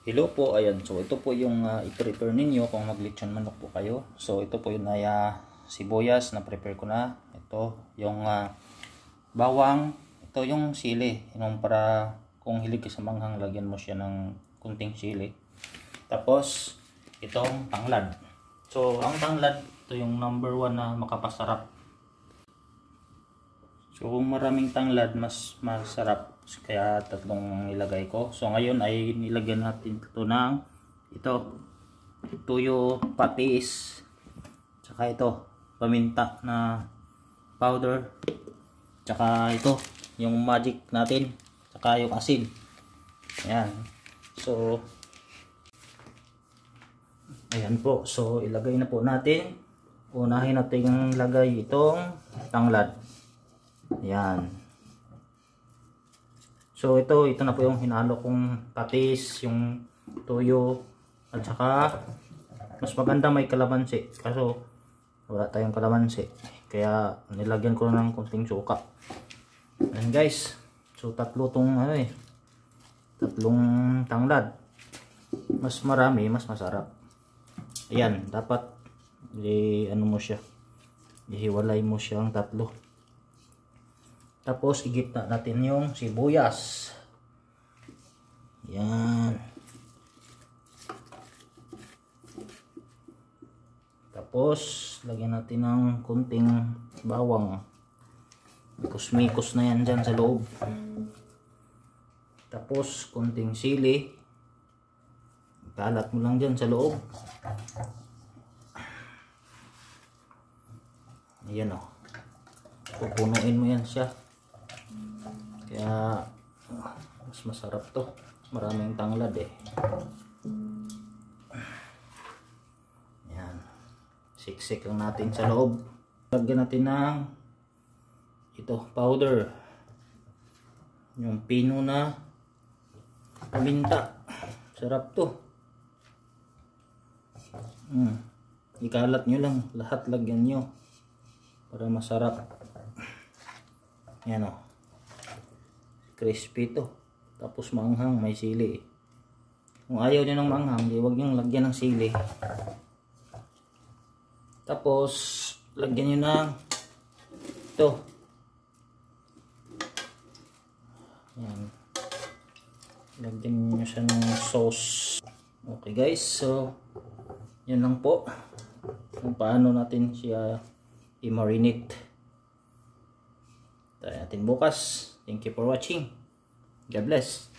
Hello po, ayan. So ito po yung i-prepare ninyo kung maglechon manok po kayo. So ito po yung sibuyas na prepare ko na. Ito yung bawang, ito yung sili. Yung para kung hilig ka sa manghang, lagyan mo siya ng kunting sili. Tapos itong tanglad. So ang tanglad, ito yung number 1 na makapasarap. So kung maraming tanglad, mas masarap. Kaya tatlong nilagay ko. So ngayon ay nilagyan natin ito ng tuyo, patis, tsaka ito paminta na powder, tsaka ito yung magic natin, tsaka yung asin. Ayan. So ayan po. So ilagay na po natin. Unahin natin ilagay itong tanglad. Ayan. So ito na po yung hinalo kong patis, yung tuyo, at saka mas maganda may kalamansi. Kaso wala tayong kalamansi. Kaya nilagyan ko ng konting suka. Ayan guys. So tatlong tanglad. Mas marami, mas masarap. Ayan, dapat ihiwalay mo siyang tatlo. Tapos igitna natin yung sibuyas. Yan. Tapos lagyan natin ng kunting bawang. Mikos-mikos na yan dyan sa loob. Tapos kunting sili. Kalat mo lang dyan sa loob. Ayan o. Pupunuin mo yan siya. Kaya mas masarap to. Maraming tanglad eh. Yan. Siksik lang natin sa loob. Lagyan natin ng powder. Yung pino na paminta. Sarap to. Ikalat nyo lang. Lahat lagyan nyo. Para masarap. Yan o. Crispy to. Tapos manghang, may sili. Kung ayaw nyo ng manghang, huwag nyo lagyan ng sili. Tapos lagyan nyo ng ito. Yan. Lagyan nyo siya ng sauce. Okay guys, so yun lang po kung paano natin siya i-marinate. Tayo natin bukas. Thank you for watching. God bless.